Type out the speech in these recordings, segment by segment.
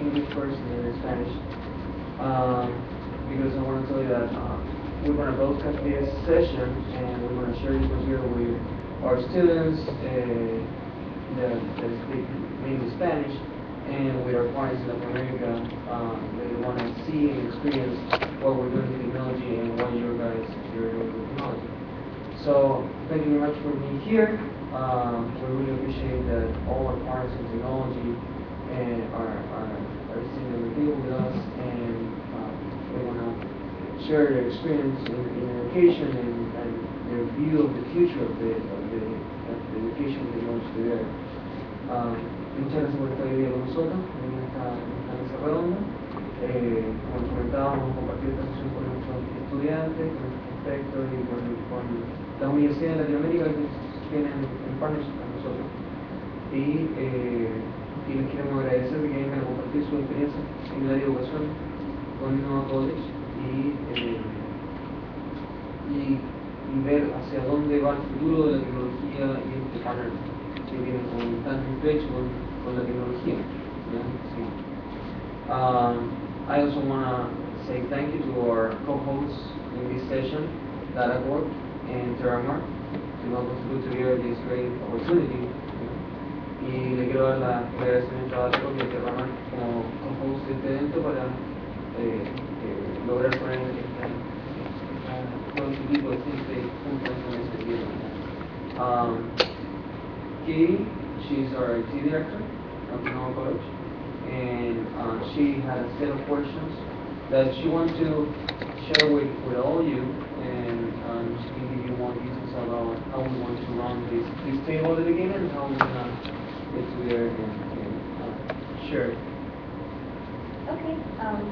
English first and then in Spanish. Because I want to tell you that we're going to broadcast this session and we're going to share this material with our students that speak mainly Spanish and with our partners in Latin America. They want to see and experience what we're doing with technology and what you're doing with technology. So thank you very much for being here. We really appreciate that all our partners in technology and are sitting at the table with us, and they want to share their experience in education and their view of the future of the education technology today. Muchas gracias por estar hoy día con nosotros en esta mesa redonda. Como les comentábamos, vamos a compartir esta sesión con nuestros estudiantes, con nuestros prospectos y con las universidades de Latinoamérica que tienen en partnership con nosotros. Y les queremos agradecer que vengan a compartir su experiencia en la educación con Innova College y ver hacia dónde va el futuro de la tecnología y este panel que tienen como tan estrecho con la tecnología. Sí. I also want to say thank you to our co-hosts in this session, Datacorp and Terramar, to help us put together this great opportunity. Y le quiero dar el agradecimiento a Datacorp y a Terramar como co-host de este evento para lograr poner todo este tipo de gente juntos en este día. Katie, she's our IT director of Innova College, and she had a set of questions that she wants to share with all of you, and she can give you more details about how we want to run this table at the beginning and how we're going to get to there and share it. Okay,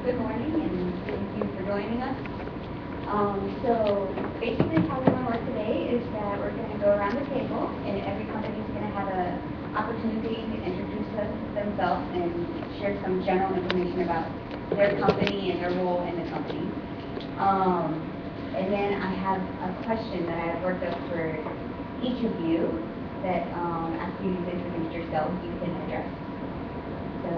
good morning and thank you for joining us. So basically how we're going to work today is that we're going to go around the table and every company is going to have an opportunity to introduce themselves and share some general information about their company and their role in the company. And then I have a question that I've worked up for each of you that after you introduce yourself you can address. So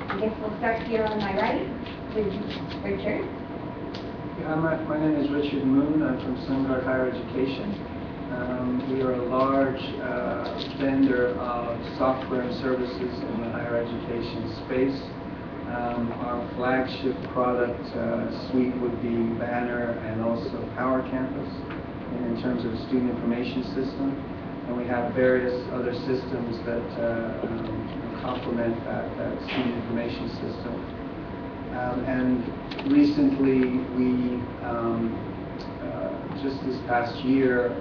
I guess we'll start here on my right with Richard. My name is Richard Moon. I'm from Sungard Higher Education. We are a large vendor of software and services in the higher education space. Our flagship product suite would be Banner and also Power Campus in terms of student information system. And we have various other systems that complement that student information system. And recently we, just this past year,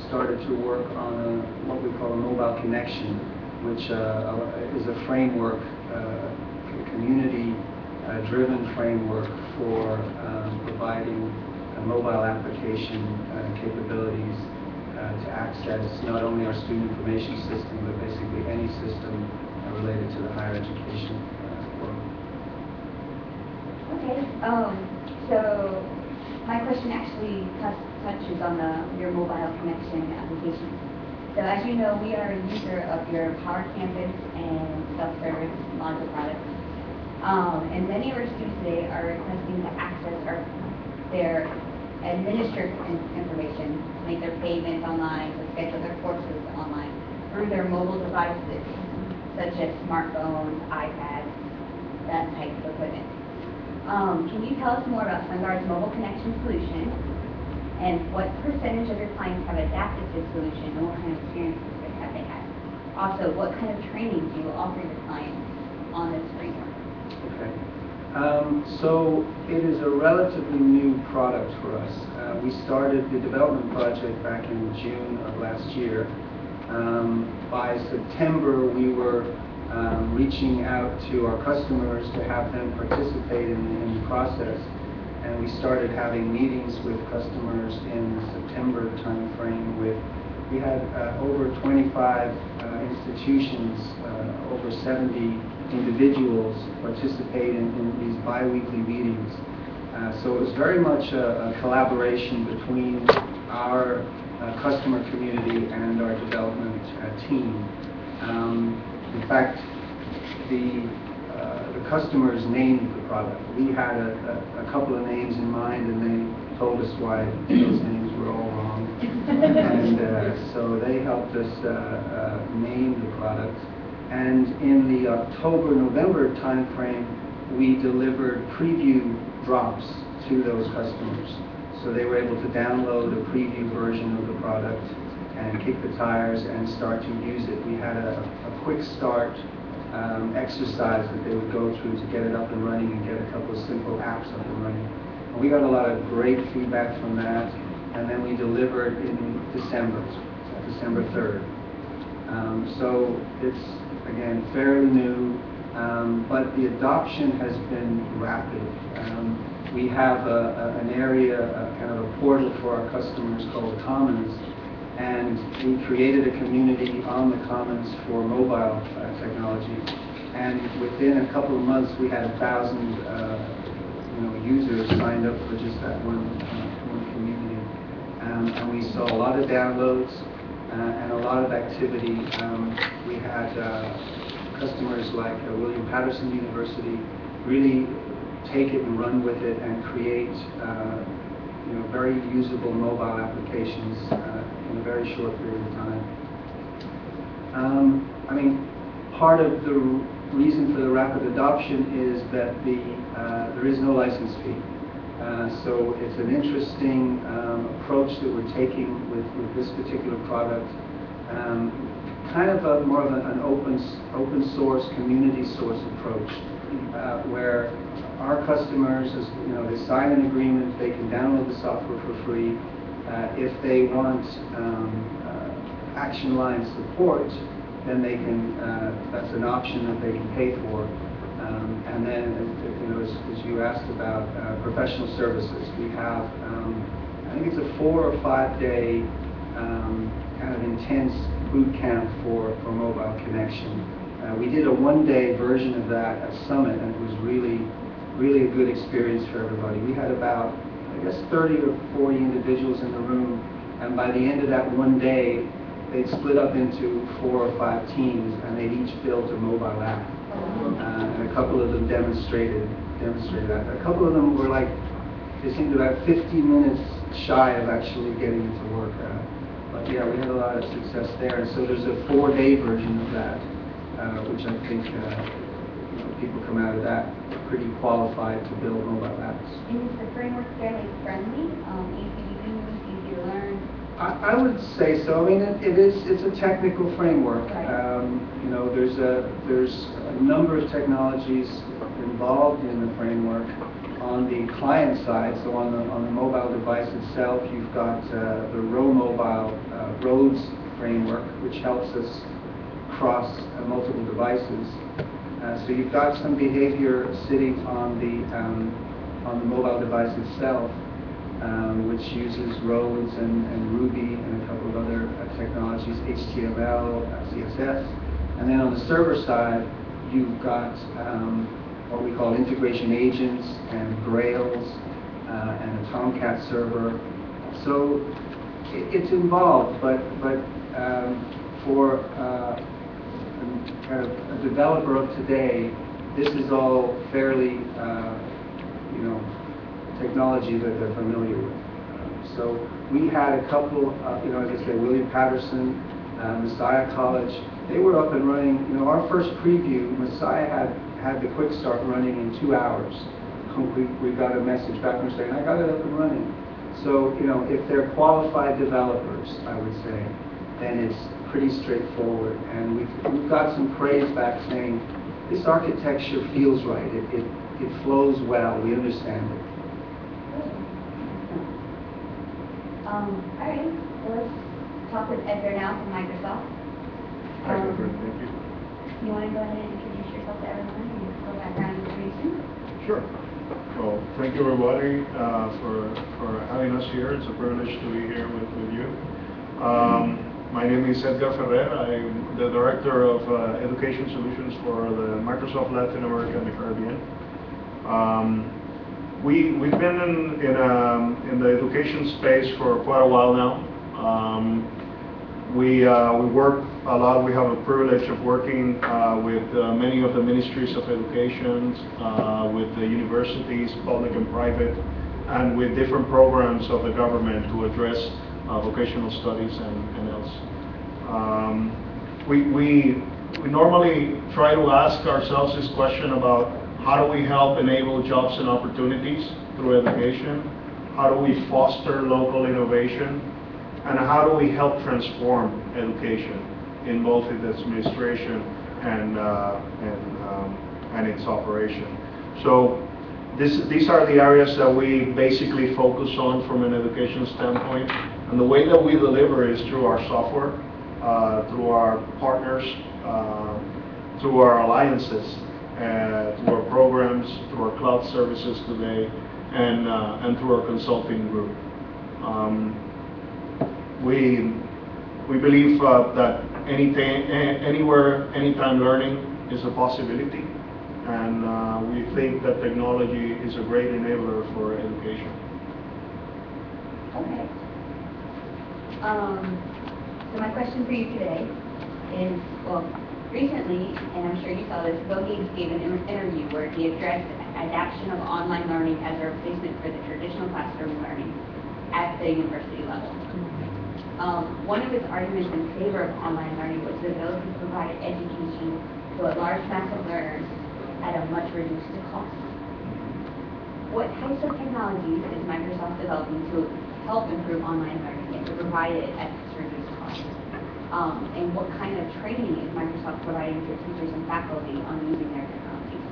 started to work on what we call a mobile connection, which is a framework, a community-driven framework for providing mobile application capabilities to access not only our student information system, but basically any system related to the higher education world. Okay, so my question actually touches on your mobile connection application. So as you know, we are a user of your Power Campus and self-service module products. And many of our students today are requesting to access their administrative information, to make their payments online, to schedule their courses online, through their mobile devices, such as smartphones, iPads, that type of equipment. Can you tell us more about Sungard's mobile connection solution, and what percentage of your clients have adapted this solution, and what kind of experiences have they had? Also, what kind of training do you offer your clients on this framework? Okay. So it is a relatively new product for us. We started the development project back in June of last year. By September, we were reaching out to our customers to have them participate in the process, and we started having meetings with customers in the September timeframe. We had over 25 institutions, over 70 individuals participate in these bi-weekly meetings. So it was very much a collaboration between our customer community and our development team. In fact, the customers named the product. We had a couple of names in mind, and they told us why those names were all wrong. And so they helped us name the product. And in the October-November timeframe, we delivered preview drops to those customers. So they were able to download a preview version of the product and kick the tires and start to use it. We had a quick start exercise that they would go through to get it up and running and get a couple of simple apps up and running. And we got a lot of great feedback from that, and then we delivered in December 3rd. So it's, again, fairly new, but the adoption has been rapid. We have an area, kind of a portal for our customers called Commons, and we created a community on the Commons for mobile technology. And within a couple of months, we had 1,000 users signed up for just that one community. And we saw a lot of downloads and a lot of activity. We had customers like William Patterson University really take it and run with it and create very usable mobile applications in a very short period of time. I mean, part of the reason for the rapid adoption is that there is no license fee. So it's an interesting approach that we're taking with this particular product. Kind of more of an open source, community source approach, where our customers, they sign an agreement, they can download the software for free. If they want action line support, then they can, that's an option that they can pay for. And then, as you asked about professional services, we have, I think it's a 4 or 5 day kind of intense boot camp for mobile connection. We did a 1-day version of that at Summit, and it was really a good experience for everybody. We had about, I guess, 30 or 40 individuals in the room, and by the end of that 1 day, they'd split up into 4 or 5 teams, and they'd each built a mobile app. And a couple of them demonstrated that. A couple of them were like, they seemed about 50 minutes shy of actually getting it to work. But yeah, we had a lot of success there. And so there's a 4-day version of that, which I think people come out of that pretty qualified to build mobile apps. And is the framework fairly friendly? Easy to use, easy to learn? I would say so. I mean, it's a technical framework. Right. There's a number of technologies involved in the framework. On the client side, so on the mobile device itself, you've got the Mobile Roads framework, which helps us cross multiple devices. So you've got some behavior sitting on the mobile device itself, which uses roads and Ruby and a couple of other technologies, HTML, CSS. And then on the server side, you've got what we call integration agents and Grails and a Tomcat server. So it's involved, but for kind of a developer of today, this is all fairly technology that they're familiar with. So we had a couple, as I say, William Patterson, Messiah College. They were up and running. Our first preview, Messiah had the quick start running in 2 hours. We got a message back from saying, I got it up and running. So, if they're qualified developers, I would say, then it's pretty straightforward. And we've got some praise back saying, this architecture feels right. It flows well. We understand it. All right, well, let's talk with Edgar now from Microsoft. Hi, Edgar, thank you. You want to go ahead and introduce yourself to everyone and your background information? Sure. Well, thank you everybody for having us here. It's a privilege to be here with you. My name is Edgar Ferrer. I'm the Director of Education Solutions for the Microsoft Latin America and the Caribbean. We've been in the education space for quite a while now. We work a lot. We have a privilege of working with many of the ministries of education, with the universities, public and private, and with different programs of the government to address vocational studies and else. We normally try to ask ourselves this question about how do we help enable jobs and opportunities through education? How do we foster local innovation? And how do we help transform education in both its administration and its operation? So these are the areas that we basically focus on from an education standpoint. And the way that we deliver is through our software, through our partners, through our alliances, through our programs, through our cloud services today, and through our consulting group. We believe that anywhere, anytime learning is a possibility, and we think that technology is a great enabler for education. Okay. So my question for you today is, well, recently, and I'm sure you saw this, Bill Gates gave an interview where he addressed adoption of online learning as a replacement for the traditional classroom learning at the university level. One of his arguments in favor of online learning was the ability to provide education to a large mass of learners at a much reduced cost. What types of technologies is Microsoft developing to help improve online learning and to provide it at this reduced cost? And what kind of training is Microsoft providing to teachers and faculty on using their technologies?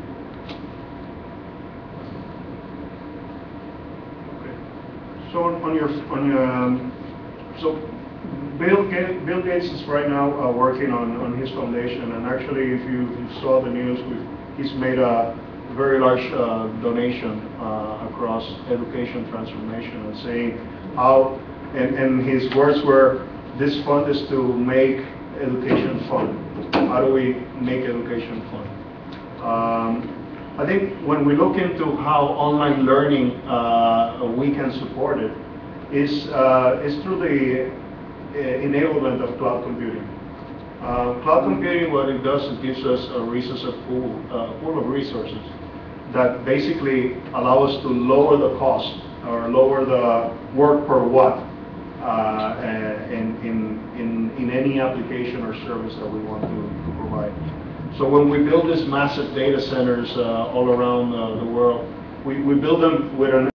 Okay. So so Bill Gates is right now working on his foundation, and actually, if you saw the news, he's made a very large donation across education transformation, and saying how, and his words were, this fund is to make education fun. How do we make education fun? I think when we look into how online learning we can support it, is through the enablement of cloud computing. Cloud computing, what it does, it gives us a pool of resources that basically allow us to lower the cost or lower the work per watt in any application or service that we want to provide. So when we build these massive data centers all around the world, we build them with an